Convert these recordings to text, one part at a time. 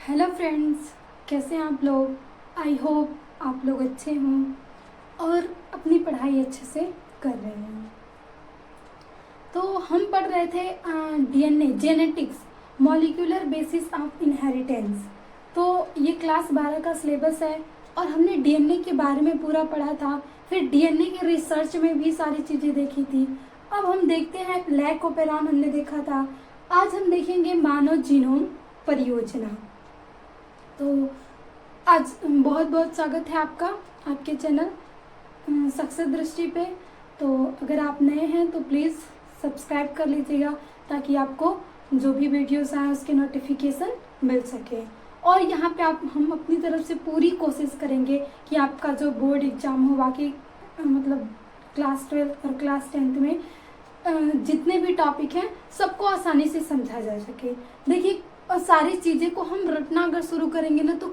Hello friends, कैसे हैं आप लोग। आई होप आप लोग अच्छे हों और अपनी पढ़ाई अच्छे से कर रहे हैं। तो हम पढ़ रहे थे DNA genetics molecular basis of inheritance. तो ये क्लास 12 का सिलेबस है और हमने डीएनए के बारे में पूरा पढ़ा था। फिर डीएनए के रिसर्च में भी सारी चीज़ें देखी थी। अब हम देखते हैं लैक ओपेरॉन हमने देखा था। आज हम देखेंगे मानव जीनोम परियोजना। तो आज बहुत बहुत स्वागत है आपका आपके चैनल सक्सेस दृष्टि पे। तो अगर आप नए हैं तो प्लीज़ सब्सक्राइब कर लीजिएगा ताकि आपको जो भी वीडियोस आए उसके नोटिफिकेशन मिल सके। और यहाँ पे हम अपनी तरफ से पूरी कोशिश करेंगे कि आपका जो बोर्ड एग्ज़ाम हो बाकी मतलब क्लास 12 और क्लास 10 में जितने भी टॉपिक हैं सबको आसानी से समझा जा सके। देखिए, और सारी चीज़ें को हम रटना अगर शुरू करेंगे ना तो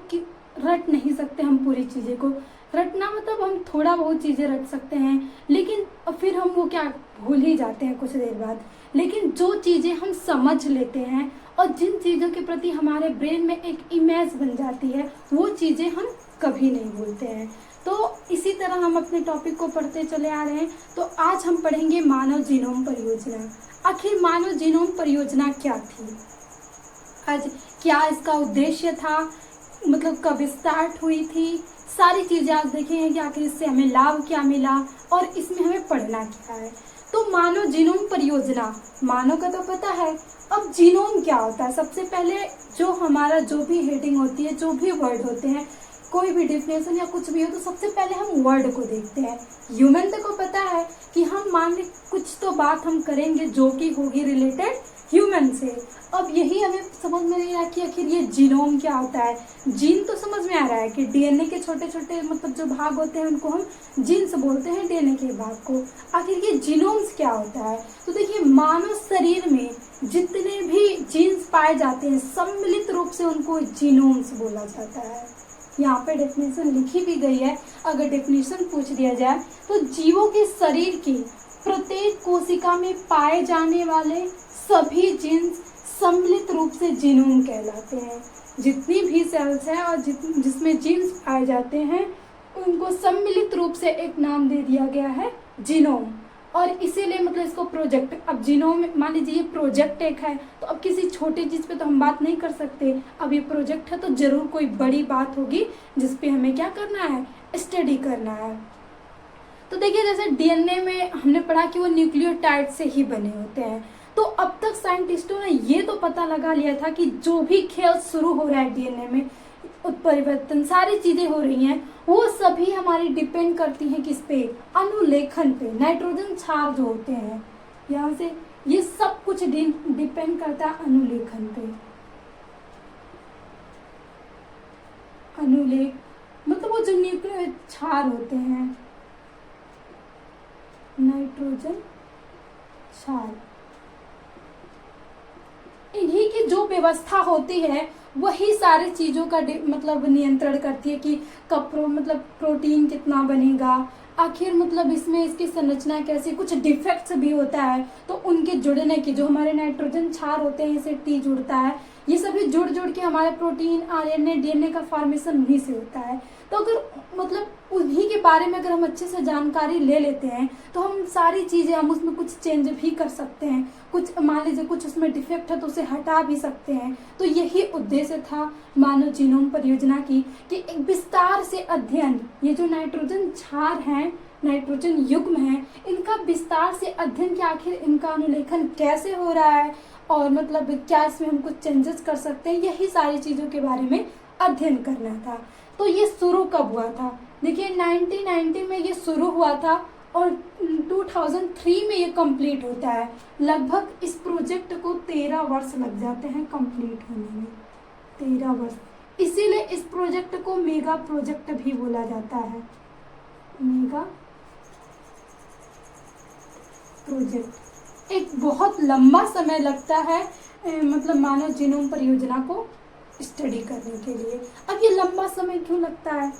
रट नहीं सकते हम पूरी चीज़ें को। रटना मतलब हम थोड़ा बहुत चीज़ें रट सकते हैं, लेकिन फिर हम वो क्या भूल ही जाते हैं कुछ देर बाद। लेकिन जो चीज़ें हम समझ लेते हैं और जिन चीज़ों के प्रति हमारे ब्रेन में एक इमेज बन जाती है वो चीज़ें हम कभी नहीं भूलते हैं। तो इसी तरह हम अपने टॉपिक को पढ़ते चले आ रहे हैं। तो आज हम पढ़ेंगे मानव जीनोम परियोजना। आखिर मानव जीनोम परियोजना क्या थी, आज क्या इसका उद्देश्य था, मतलब कब स्टार्ट हुई थी, सारी चीज़ें आज देखेंगे कि आखिर इससे हमें लाभ क्या मिला और इसमें हमें पढ़ना क्या है। तो मानव जीनोम परियोजना, मानव का तो पता है। अब जीनोम क्या होता है, सबसे पहले जो हमारा जो भी हेडिंग होती है, जो भी वर्ड होते हैं, कोई भी डिफिनेशन या कुछ भी हो तो सबसे पहले हम वर्ड को देखते हैं। ह्यूमन को पता है कि हम मान लें कुछ तो बात हम करेंगे जो कि होगी रिलेटेड ह्यूमन से। अब यही हमें समझ में नहीं आया कि आखिर ये जीनोम क्या होता है। जीन तो समझ में आ रहा है कि डीएनए के छोटे छोटे मतलब जो भाग होते हैं उनको हम जीन्स बोलते हैं, डीएनए के भाग को। आखिर ये जीनोम्स क्या होता है, तो देखिए मानव शरीर में जितने भी जीन्स पाए जाते हैं सम्मिलित रूप से उनको जीनोम्स बोला जाता है। यहाँ पे डेफिनेशन लिखी भी गई है। अगर डेफिनेशन पूछ दिया जाए तो जीवों के शरीर की प्रत्येक कोशिका में पाए जाने वाले सभी जीन्स सम्मिलित रूप से जीनोम कहलाते हैं। जितनी भी सेल्स हैं और जिसमें जीन्स पाए जाते हैं उनको सम्मिलित रूप से एक नाम दे दिया गया है जीनोम। और इसीलिए मतलब इसको प्रोजेक्ट, अब जीनोम मान लीजिए ये प्रोजेक्ट एक है तो अब किसी छोटी चीज़ पे तो हम बात नहीं कर सकते। अब ये प्रोजेक्ट है तो जरूर कोई बड़ी बात होगी जिसपे हमें क्या करना है, स्टडी करना है। तो देखिए जैसे डीएनए में हमने पढ़ा कि वो न्यूक्लियोटाइड से ही बने होते हैं। तो अब तक साइंटिस्टों ने ये तो पता लगा लिया था कि जो भी खेल शुरू हो रहा है डीएनए में, उत्परिवर्तन सारी चीजें हो रही हैं, वो सभी हमारी डिपेंड करती हैं किस पे, अनुलेखन पे। नाइट्रोजन क्षार जो होते हैं यहाँ से, ये सब कुछ डिपेंड करता है अनुलेखन पे। अनुलेख मतलब वो जो न्यूक्लियर क्षार होते हैं, नाइट्रोजन क्षार, इन्हीं की जो व्यवस्था होती है वही सारी चीज़ों का मतलब नियंत्रण करती है कि कब मतलब प्रोटीन कितना बनेगा, आखिर मतलब इसमें इसकी संरचना कैसी, कुछ डिफेक्ट्स भी होता है तो उनके जुड़ने की, जो हमारे नाइट्रोजन क्षार होते हैं इसे टी जुड़ता है, ये सभी जुड़ जुड़ के हमारे प्रोटीन आरएनए डीएनए का फॉर्मेशन उन्हीं से होता है। तो अगर मतलब उन्हीं के बारे में अगर हम अच्छे से जानकारी ले लेते हैं तो हम सारी चीज़ें, हम उसमें कुछ चेंज भी कर सकते हैं, कुछ मान लीजिए कुछ उसमें डिफेक्ट है तो उसे हटा भी सकते हैं। तो यही उद्देश्य था मानव जीनोम परियोजना की कि एक विस्तार से अध्ययन, ये जो नाइट्रोजन क्षार हैं, नाइट्रोजन युग्म हैं, इनका विस्तार से अध्ययन कि आखिर इनका अनुलेखन कैसे हो रहा है और मतलब क्या इसमें हम कुछ चेंजेस कर सकते हैं, यही सारी चीज़ों के बारे में अध्ययन करना था। तो ये शुरू कब हुआ था, देखिए 1990 में ये शुरू हुआ था और 2003 में ये कंप्लीट होता है। लगभग इस प्रोजेक्ट को 13 वर्ष लग जाते हैं कंप्लीट होने में, 13 वर्ष। इसीलिए इस प्रोजेक्ट को मेगा प्रोजेक्ट भी बोला जाता है, मेगा प्रोजेक्ट। एक बहुत लंबा समय लगता है मतलब मानव जीनोम परियोजना को स्टडी करने के लिए। अब ये लंबा समय क्यों लगता है,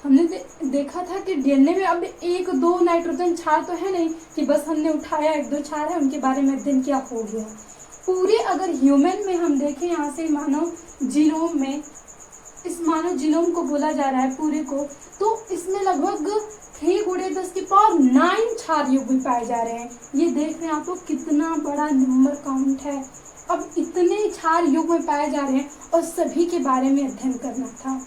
हमने देखा था कि डीएनए में अब एक दो नाइट्रोजन क्षार तो है नहीं कि बस हमने उठाया एक दो क्षार है उनके बारे में अध्ययन किया हो गया। पूरे अगर ह्यूमन में हम देखें यहाँ से मानव जीनोम में इस मानव जीनोम को बोला जा रहा है पूरे को, तो इसमें लगभग 3×10⁹ क्षार युग्म पाए जा रहे हैं। ये देख रहे हैं आप लोग कितना बड़ा नंबर काउंट है। अब इतने क्षार युग्म पाए जा रहे हैं और सभी के बारे में अध्ययन करना था।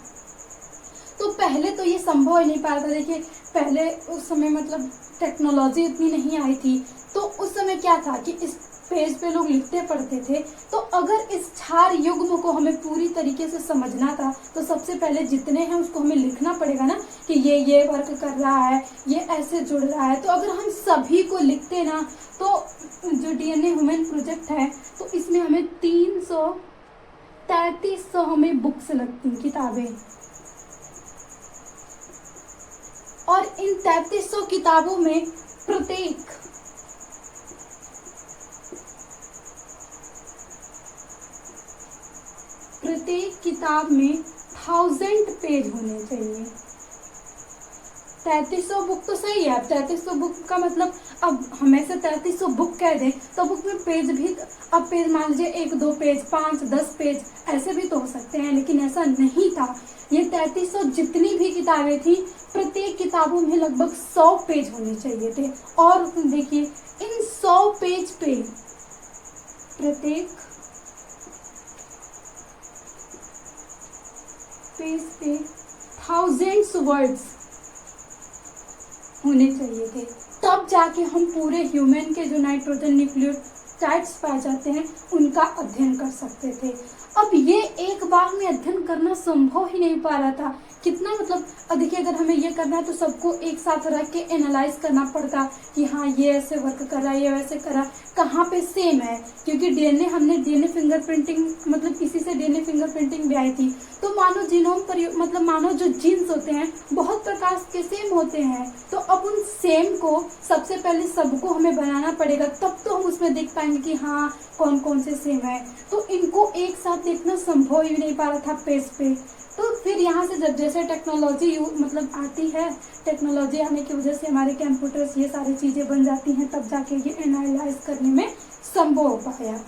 तो पहले तो ये संभव ही नहीं पाया था। देखिए पहले उस समय मतलब टेक्नोलॉजी इतनी नहीं आई थी, तो उस समय क्या था कि इस पेज पे लोग लिखते पढ़ते थे। तो अगर इस क्षार युग्म को हमें पूरी तरीके से समझना था तो सबसे पहले जितने हैं उसको हमें लिखना पड़ेगा ना, कि ये वर्क कर रहा है, ये ऐसे जुड़ रहा है। तो अगर हम सभी को लिखते ना, तो जो डीएनए ह्यूमन प्रोजेक्ट है तो इसमें हमें 3300 हमें बुक्स लगती, किताबें। और इन 3300 किताबों में प्रत्येक किताब में 1000 पेज होने चाहिए। 3300 बुक तो सही है। अब 3300 बुक का मतलब, अब हमें से 3300 बुक कह दें तो बुक में पेज भी, अब पेज मान लीजिए 1-2 पेज, 5-10 पेज ऐसे भी तो हो सकते हैं, लेकिन ऐसा नहीं था। ये 3300 जितनी भी किताबें थी, प्रत्येक किताबों में लगभग 100 पेज होने चाहिए थे। और देखिए इन 100 पेज पे, प्रत्येक पेज पे 1000 वर्ड्स होने चाहिए थे, तब जाके हम पूरे ह्यूमन के जो नाइट्रोजन न्यूक्लियोटाइड्स पाए जाते हैं उनका अध्ययन कर सकते थे। अब ये एक बार में अध्ययन करना संभव ही नहीं पा रहा था। कितना मतलब, देखिए अगर हमें ये करना है तो सबको एक साथ रख के एनालाइज करना पड़ता कि हाँ ये ऐसे वर्क कर रहा है, ये वैसे कर रहा है, कहाँ पे सेम है। क्योंकि डीएनए, हमने डीएनए फिंगरप्रिंटिंग, मतलब इसी से डीएनए फिंगरप्रिंटिंग भी आई थी। तो मानव जीनोम पर मतलब मानव जो जीन्स होते हैं बहुत प्रकार के सेम होते हैं। तो अब उन सेम को सबसे पहले सबको हमें बनाना पड़ेगा, तब तो हम उसमें देख पाएंगे कि हाँ कौन कौन से सेम है। तो इनको एक साथ देखना संभव ही नहीं पा रहा था पेज पे। तो फिर यहाँ से जब जैसे टेक्नोलॉजी मतलब आती है, टेक्नोलॉजी आने की वजह से हमारे कंप्यूटर्स ये सारी चीज़ें बन जाती हैं, तब जाके ये एनालाइज करने में संभव हो पाया।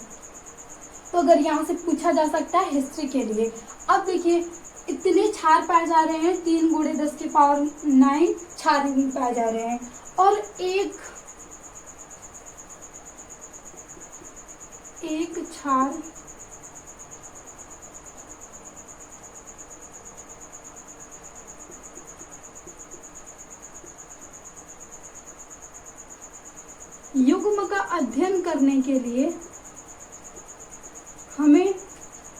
तो अगर यहाँ से पूछा जा सकता है हिस्ट्री के लिए, अब देखिए इतने क्षार पाए जा रहे हैं, 3×10⁹ क्षार पाए जा रहे हैं। और एक क्षार युग्म का अध्ययन करने के लिए हमें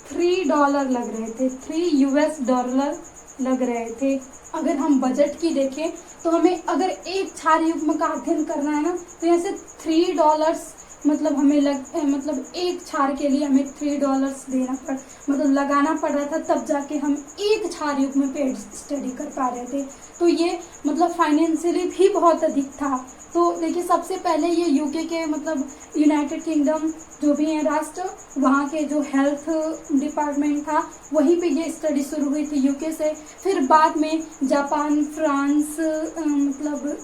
$3 लग रहे थे, $3 लग रहे थे। अगर हम बजट की देखें तो हमें अगर एक क्षार युग्म का अध्ययन करना है ना, तो यहाँ से $3 मतलब हमें मतलब एक क्षार के लिए हमें $3 मतलब लगाना पड़ रहा था, तब जाके हम एक क्षार युग्म पे स्टडी कर पा रहे थे। तो ये मतलब फाइनेंशियली भी बहुत अधिक था। तो देखिए सबसे पहले ये यूके के मतलब यूनाइटेड किंगडम जो भी है राष्ट्र, वहाँ के जो हेल्थ डिपार्टमेंट था वहीं पे ये स्टडी शुरू हुई थी यूके से। फिर बाद में जापान, फ्रांस, मतलब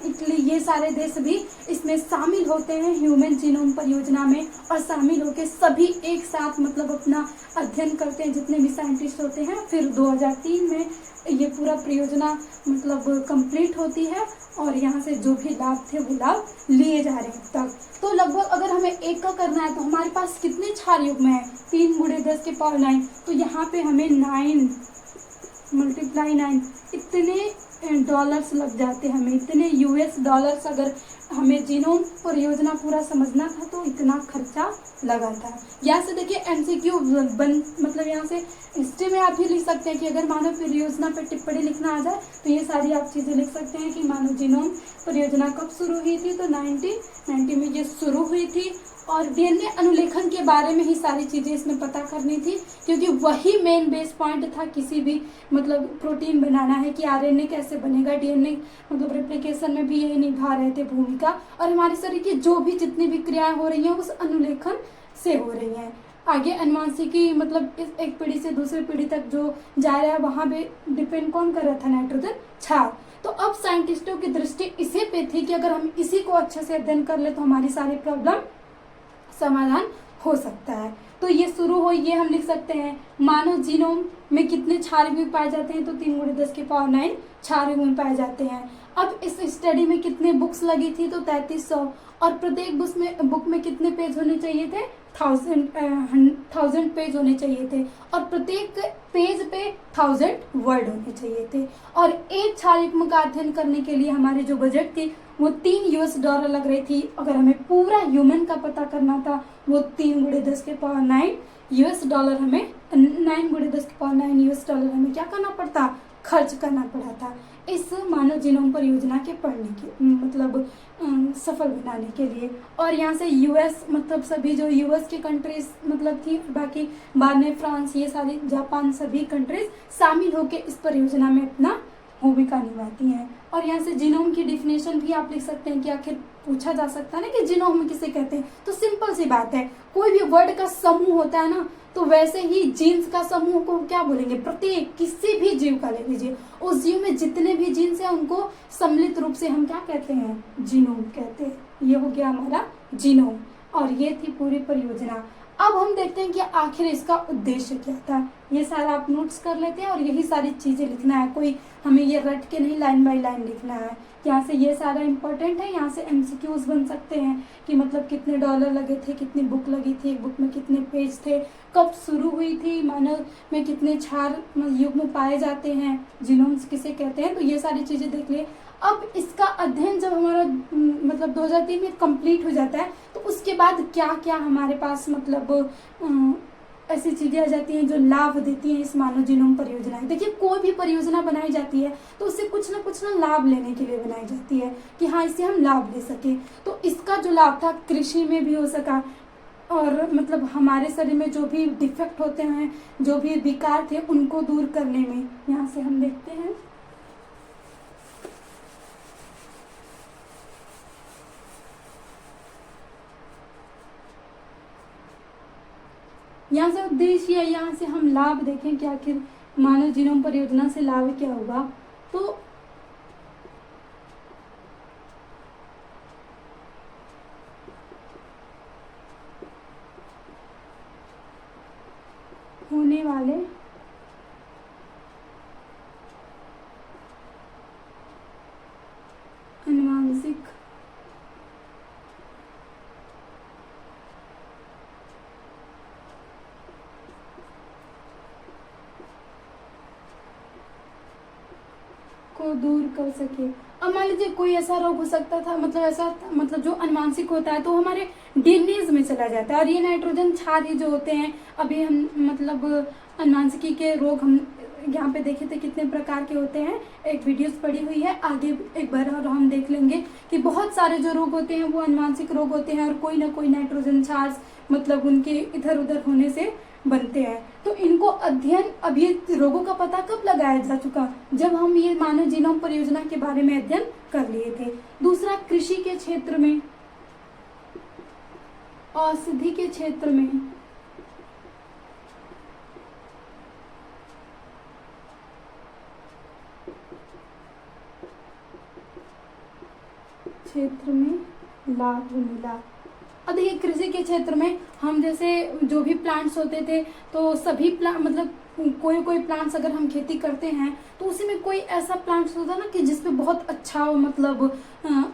इटली, ये सारे देश भी इसमें शामिल होते हैं ह्यूमन जीनोम परियोजना में। और शामिल होकर सभी एक साथ मतलब अपना अध्ययन करते हैं, जितने भी साइंटिस्ट होते हैं। फिर 2003 में ये पूरा परियोजना मतलब कंप्लीट होती है और यहाँ से जो भी लाभ थे वो लाभ लिए जा रहे हैं तक। तो लगभग अगर हमें एक का करना है तो हमारे पास कितने क्षार युग्म हैं, 3×10⁹ तो यहाँ पे हमें 9 × 9 इतने डॉलर्स लग जाते हैं हमें, इतने $। अगर हमें जीनोम परियोजना पूरा समझना था तो इतना खर्चा लगा था। यहाँ से देखिए MCQ मतलब यहाँ से हिस्ट्री में आप ही लिख सकते हैं कि अगर मानव परियोजना पर टिप्पणी लिखना आ जाए तो ये सारी आप चीज़ें लिख सकते हैं कि मानव जीनोम परियोजना कब शुरू हुई थी। तो 1990 में ये शुरू हुई थी। और डीएनए अनुलेखन के बारे में ही सारी चीज़ें इसमें पता करनी थी, क्योंकि वही मेन बेस पॉइंट था। किसी भी मतलब प्रोटीन बनाना है कि आरएनए कैसे बनेगा, डीएनए मतलब रेप्लिकेशन में भी यही निभा रहे थे भूमिका। और हमारे शरीर की जो भी जितनी भी क्रियाएं हो रही हैं उस अनुलेखन से हो रही हैं। आगे अनुवांशिकी मतलब इस एक पीढ़ी से दूसरी पीढ़ी तक जो जा रहा है वहाँ पे डिपेंड कौन कर रहा था, नाइट्रोजन क्षार। तो अब साइंटिस्टों की दृष्टि इसी पे थी कि अगर हम इसी को अच्छे से अध्ययन कर ले तो हमारी सारी प्रॉब्लम समाधान हो सकता है। तो ये शुरू हो, ये हम लिख सकते हैं मानव जीनोम में कितने क्षार युग्म पाए जाते हैं, तो 3×10⁹ क्षार युग्म पाए जाते हैं। अब इस स्टडी में कितने बुक्स लगी थी, तो 3300, और प्रत्येक बुक में कितने पेज होने चाहिए थे, 1000 पेज होने चाहिए थे, और प्रत्येक पेज पे 1000 वर्ड होने चाहिए थे। और एक क्षार युग्म का अध्ययन करने के लिए हमारी जो बजट थी वो $3 लग रही थी। अगर हमें पूरा ह्यूमन का पता करना था वो 3×10⁹ $9 हमें, 9×10⁹ $9 हमें क्या करना पड़ता, खर्च करना पड़ा था इस मानव जीनोम परियोजना के पढ़ने के मतलब सफल बनाने के लिए। और यहाँ से यूएस मतलब सभी जो यूएस की कंट्रीज मतलब थी, बाकी बाद में फ्रांस, ये सारी जापान, सभी कंट्रीज शामिल होकर इस परियोजना में अपना भूमिका निभाती हैं। और यहाँ से जीनोम की डिफिनेशन भी आप लिख सकते हैं कि आखिर पूछा जा सकता है ना कि जीनोम किसे कहते हैं, तो सिंपल सी बात है, कोई भी वर्ड का समूह होता है ना, तो वैसे ही जीन्स का समूह को क्या बोलेंगे, प्रत्येक किसी भी जीव का ले लीजिए, उस जीव में जितने भी जीन्स हैं उनको सम्मिलित रूप से हम क्या कहते हैं, जीनोम कहते हैं। ये हो गया हमारा जीनोम, और ये थी पूरी परियोजना। अब हम देखते हैं कि आखिर इसका उद्देश्य क्या था। ये सारा आप नोट्स कर लेते हैं और यही सारी चीजें लिखना है, कोई हमें ये रट के नहीं लाइन बाय लाइन लिखना है। यहाँ से ये सारा इंपॉर्टेंट है, यहाँ से एमसीक्यूज बन सकते हैं कि मतलब कितने डॉलर लगे थे, कितनी बुक लगी थी, एक बुक में कितने पेज थे, कब शुरू हुई थी, मानव में कितने क्षार युग्म पाए जाते हैं, जीनोम्स किसे कहते हैं, तो ये सारी चीजें देख लिए। अब इसका अध्ययन जब हमारा मतलब 2003 में कंप्लीट हो जाता है, तो उसके बाद क्या क्या हमारे पास मतलब ऐसी चीजें आ जाती हैं जो लाभ देती हैं इस मानव जीनोम परियोजना। देखिए कोई भी परियोजना बनाई जाती है तो उससे कुछ ना लाभ लेने के लिए बनाई जाती है कि हाँ इससे हम लाभ ले सके। तो इसका जो लाभ था कृषि में भी हो सका, और मतलब हमारे शरीर में जो भी डिफेक्ट होते हैं, जो भी विकार थे, उनको दूर करने में। यहाँ से हम देखते हैं यहाँ से उद्देश्य है, यहाँ से हम लाभ देखें कि आखिर मानव जीनोम परियोजना से लाभ क्या होगा। तो होने वाले अनुवांशिक को दूर कर सके। अब मान लीजिए कोई ऐसा रोग हो सकता था, मतलब ऐसा मतलब जो अनुवांशिक होता है तो हमारे डीएनए में चला जाता है, और ये नाइट्रोजन क्षार जो होते हैं, अभी हम मतलब अनुवांशिकी के रोग हम यहाँ पे देखे थे कितने प्रकार के होते हैं, एक वीडियोस पड़ी हुई है, आगे एक बार और हम देख लेंगे कि बहुत सारे जो रोग होते हैं वो अनुवांशिक रोग होते हैं, और कोई ना कोई नाइट्रोजन क्षार मतलब उनके इधर उधर होने से बनते हैं। तो इनको अध्ययन, अब ये रोगों का पता कब लगाया जा चुका, जब हम ये मानव जीनोम परियोजना के बारे में अध्ययन कर लिए थे। दूसरा, कृषि के क्षेत्र में, औषधि के क्षेत्र में, लाभ मिला। अब देखिए कृषि के क्षेत्र में हम जैसे जो भी प्लांट्स होते थे, तो सभी प्लांट मतलब कोई प्लांट्स अगर हम खेती करते हैं तो उसी में कोई ऐसा प्लांट्स होता ना कि जिसपे बहुत अच्छा हो, मतलब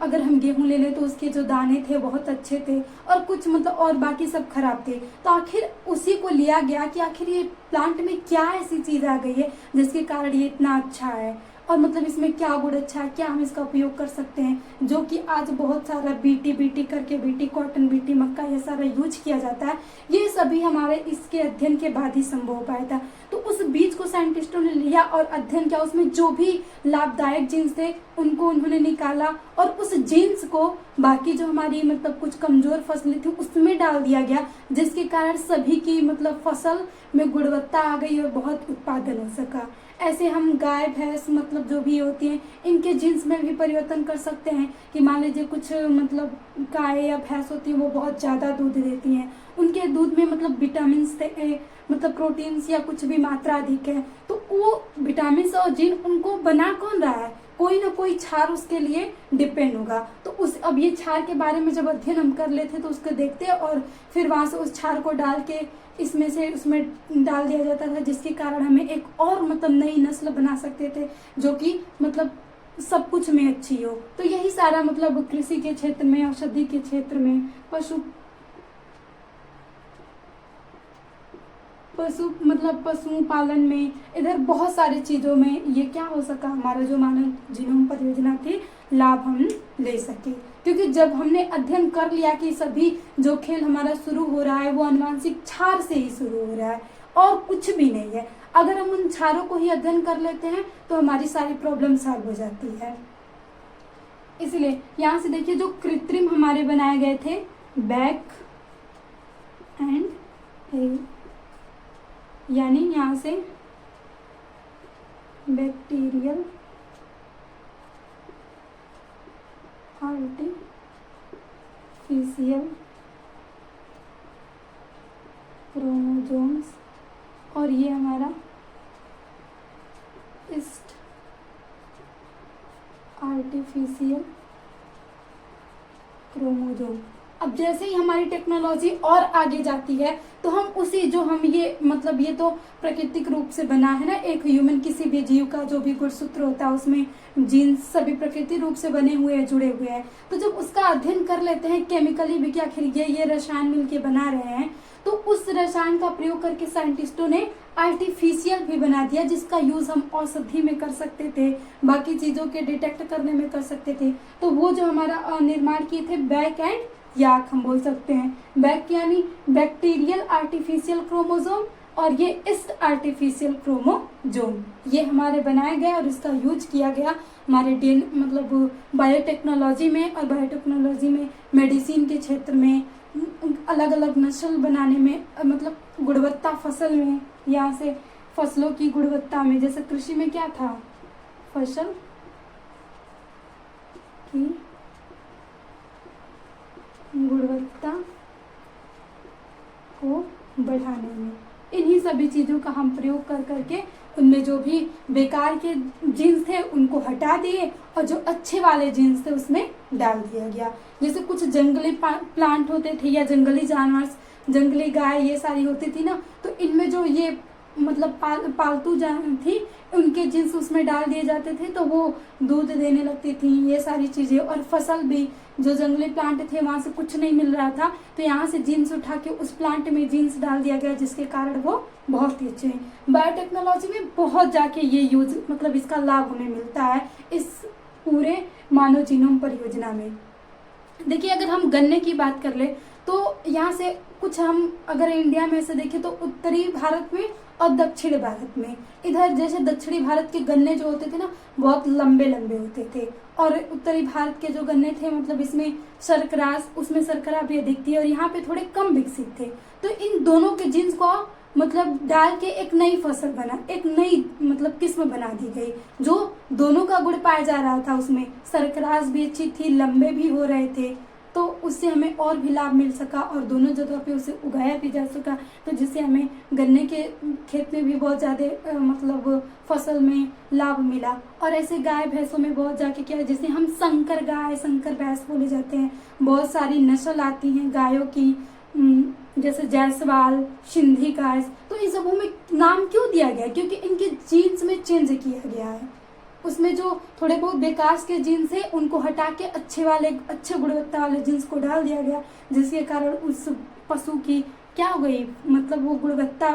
अगर हम गेहूं ले लें तो उसके जो दाने थे बहुत अच्छे थे, और कुछ मतलब और बाकी सब खराब थे। तो आखिर उसी को लिया गया कि आखिर ये प्लांट में क्या ऐसी चीज आ गई है जिसके कारण ये इतना अच्छा है, और मतलब इसमें क्या गुण अच्छा है, क्या हम इसका उपयोग कर सकते हैं, जो कि आज बहुत सारा बीटी करके, बीटी कॉटन, बीटी मक्का, ये सारा यूज किया जाता है। ये सभी हमारे इसके अध्ययन के बाद ही संभव हो पाया था। तो उस बीज को साइंटिस्टों ने लिया और अध्ययन किया, उसमें जो भी लाभदायक जीन्स थे उनको उन्होंने निकाला, और उस जीन्स को बाकी जो हमारी मतलब कुछ कमजोर फसलें थी उसमें डाल दिया गया, जिसके कारण सभी की मतलब फसल में गुणवत्ता आ गई और बहुत उत्पादन हो सका। ऐसे हम गाय भैंस मतलब जो भी होती हैं इनके जीन्स में भी परिवर्तन कर सकते हैं कि मान लीजिए कुछ मतलब गाय या भैंस होती है वो बहुत ज़्यादा दूध देती हैं, उनके दूध में मतलब विटामिन मतलब प्रोटीन्स या कुछ भी मात्रा अधिक है, तो वो विटामिन और जीन उनको बना कौन रहा है, कोई ना कोई क्षार उसके लिए डिपेंड होगा। तो उस अब ये क्षार के बारे में जब अध्ययन हम कर लेते तो उसको देखते हैं और फिर वहां से उस क्षार को डाल के इसमें से उसमें डाल दिया जाता था, जिसके कारण हमें एक और मतलब नई नस्ल बना सकते थे जो कि मतलब सब कुछ में अच्छी हो। तो यही सारा मतलब कृषि के क्षेत्र में, औषधि के क्षेत्र में, पशु पालन में, इधर बहुत सारी चीज़ों में ये क्या हो सका, हमारा जो मानव जीनोम परियोजना थी लाभ हम ले सके। क्योंकि जब हमने अध्ययन कर लिया कि सभी जो खेल हमारा शुरू हो रहा है वो अनुवांशिक क्षार से ही शुरू हो रहा है और कुछ भी नहीं है, अगर हम उन क्षारों को ही अध्ययन कर लेते हैं तो हमारी सारी प्रॉब्लम सॉल्व हो जाती है। इसलिए यहाँ से देखिए जो कृत्रिम हमारे बनाए गए थे बैक एंड यानी यहाँ से बैक्टीरियल आर्टिफिशियल क्रोमोसोम्स और ये हमारा ईस्ट आर्टिफिशियल क्रोमोसोम। अब जैसे ही हमारी टेक्नोलॉजी और आगे जाती है तो हम उसी जो हम ये मतलब ये तो प्राकृतिक रूप से बना है ना, एक ह्यूमन किसी भी जीव का जो भी गुणसूत्र होता है उसमें जीन्स सभी प्रकृति रूप से बने हुए हैं, जुड़े हुए हैं। तो जब उसका अध्ययन कर लेते हैं केमिकली भी कि आखिर ये रसायन मिलके बना रहे हैं, तो उस रसायन का प्रयोग करके साइंटिस्टों ने आर्टिफिशियल भी बना दिया, जिसका यूज हम औषधि में कर सकते थे, बाकी चीजों के डिटेक्ट करने में कर सकते थे। तो वो जो हमारा निर्माण किए थे बैक एंड याक हम बोल सकते हैं। बैक यानी बैक्टीरियल आर्टिफिशियल क्रोमोसोम और ये ईस्ट आर्टिफिशियल क्रोमोसोम, ये हमारे बनाए गए और इसका यूज किया गया हमारे मतलब बायोटेक्नोलॉजी में, और बायोटेक्नोलॉजी में मेडिसिन के क्षेत्र में, अलग अलग नस्ल बनाने में, मतलब गुणवत्ता फसल में, यहाँ से फसलों की गुणवत्ता में, जैसे कृषि में क्या था, फसल की गुणवत्ता को बढ़ाने में, इन्हीं सभी चीज़ों का हम प्रयोग कर करके उनमें जो भी बेकार के जीन्स थे उनको हटा दिए और जो अच्छे वाले जीन्स थे उसमें डाल दिया गया। जैसे कुछ जंगली प्लांट होते थे या जंगली जानवर, जंगली गाय ये सारी होती थी ना, तो इनमें जो ये मतलब पालतू जानवर थी उनके जीन्स उसमें डाल दिए जाते थे तो वो दूध देने लगती थी, ये सारी चीज़ें। और फसल भी जो जंगली प्लांट थे वहाँ से कुछ नहीं मिल रहा था तो यहाँ से जीन्स उठा के उस प्लांट में जीन्स डाल दिया गया, जिसके कारण वो बहुत ही अच्छे हैं। बायोटेक्नोलॉजी में बहुत जाके ये यूज मतलब इसका लाभ हमें मिलता है इस पूरे मानव जीनोम परियोजना में। देखिए अगर हम गन्ने की बात कर ले तो यहाँ से कुछ हम अगर इंडिया में से देखें तो उत्तरी भारत में और दक्षिणी भारत में, इधर जैसे दक्षिणी भारत के गन्ने जो होते थे ना बहुत लंबे लंबे होते थे और उत्तरी भारत के जो गन्ने थे मतलब इसमें शर्करास, उसमें शर्करा भी अधिक थी और यहाँ पे थोड़े कम विकसित थे। तो इन दोनों के जीन्स को मतलब डाल के एक नई फसल बना, एक नई मतलब किस्म बना दी गई जो दोनों का गुण पाया जा रहा था। उसमें शर्करास भी अच्छी थी, लंबे भी हो रहे थे, तो उससे हमें और भी लाभ मिल सका और दोनों जगह पे उसे उगाया भी जा सका, तो जिससे हमें गन्ने के खेत में भी बहुत ज़्यादा मतलब फसल में लाभ मिला। और ऐसे गाय भैंसों में बहुत जाके क्या है, जैसे हम संकर गाय, संकर भैंस बोले जाते हैं, बहुत सारी नस्ल आती हैं गायों की, जैसे जायसवाल, सिंधी गाय, तो इन सबों में नाम क्यों दिया गया, क्योंकि इनके जीन्स में चेंज किया गया है। उसमें जो थोड़े बहुत बेकार के जीन्स है उनको हटा के अच्छे गुणवत्ता वाले जीन्स को डाल दिया गया, जिसके कारण उस पशु की क्या हो गई मतलब वो गुणवत्ता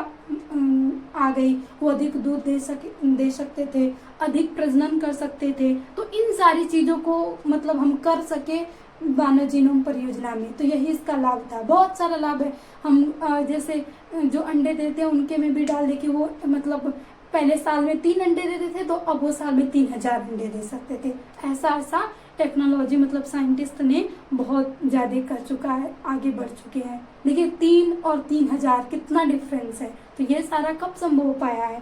आ गई, वो अधिक दूध दे सकते थे, अधिक प्रजनन कर सकते थे। तो इन सारी चीज़ों को मतलब हम कर सके मानव जीनोम परियोजना में, तो यही इसका लाभ था। बहुत सारा लाभ है। हम जैसे जो अंडे देते हैं उनके में भी डाल दे कि वो मतलब पहले साल में 3 अंडे देते थे तो अब वो साल में 3000 अंडे दे सकते थे। ऐसा टेक्नोलॉजी मतलब साइंटिस्ट ने बहुत ज़्यादा कर चुका है, आगे बढ़ चुके हैं। देखिए 3 और 3000 कितना डिफरेंस है। तो ये सारा कब संभव हो पाया है,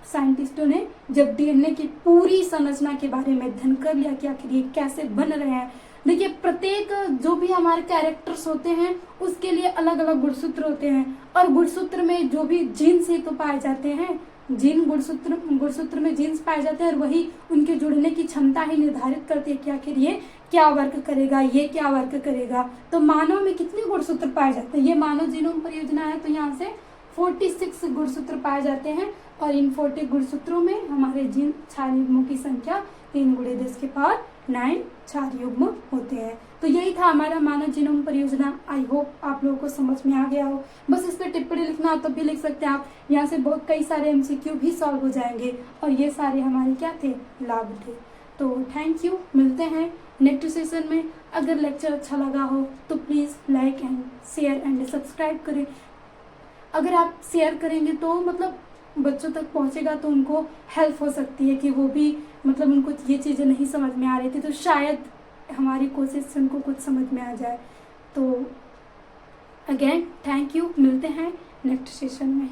साइंटिस्टों ने जब डीएनए की पूरी संरचना के बारे में अध्ययन कर लिया कि आखिर ये कैसे बन रहे हैं। देखिए प्रत्येक जो भी हमारे कैरेक्टर्स होते हैं उसके लिए अलग अलग गुणसूत्र होते हैं और गुणसूत्र में जो भी जीन्स ही तो पाए जाते हैं, गुणसूत्र में जीन्स पाए जाते हैं और वही उनके जुड़ने की क्षमता ही निर्धारित करती है कि आखिर ये क्या वर्क करेगा, ये क्या वर्क करेगा। तो मानव में कितने गुणसूत्र पाए जाते हैं, ये मानव जीनोम परियोजना है तो यहाँ से 46 गुणसूत्र पाए जाते हैं और इन 40 गुणसूत्रों में हमारे जीन क्षार युग्मों की संख्या 3 × 10⁹ क्षार युग्म होते हैं। तो यही था हमारा मानव जीनोम परियोजना। आई होप आप लोगों को समझ में आ गया हो। बस इस पर टिप्पणी लिखना हो तो भी लिख सकते हैं आप। यहाँ से बहुत कई सारे MCQ भी सॉल्व हो जाएंगे और ये सारे हमारे क्या थे, लाभ थे। तो थैंक यू, मिलते हैं नेक्स्ट सेशन में। अगर लेक्चर अच्छा लगा हो तो please like and share and subscribe करें। अगर आप शेयर करेंगे तो मतलब बच्चों तक पहुंचेगा तो उनको हेल्प हो सकती है कि वो भी मतलब उनको ये चीज़ें नहीं समझ में आ रही थी तो शायद हमारी कोशिश से उनको कुछ समझ में आ जाए। तो अगेन थैंक यू, मिलते हैं नेक्स्ट सेशन में।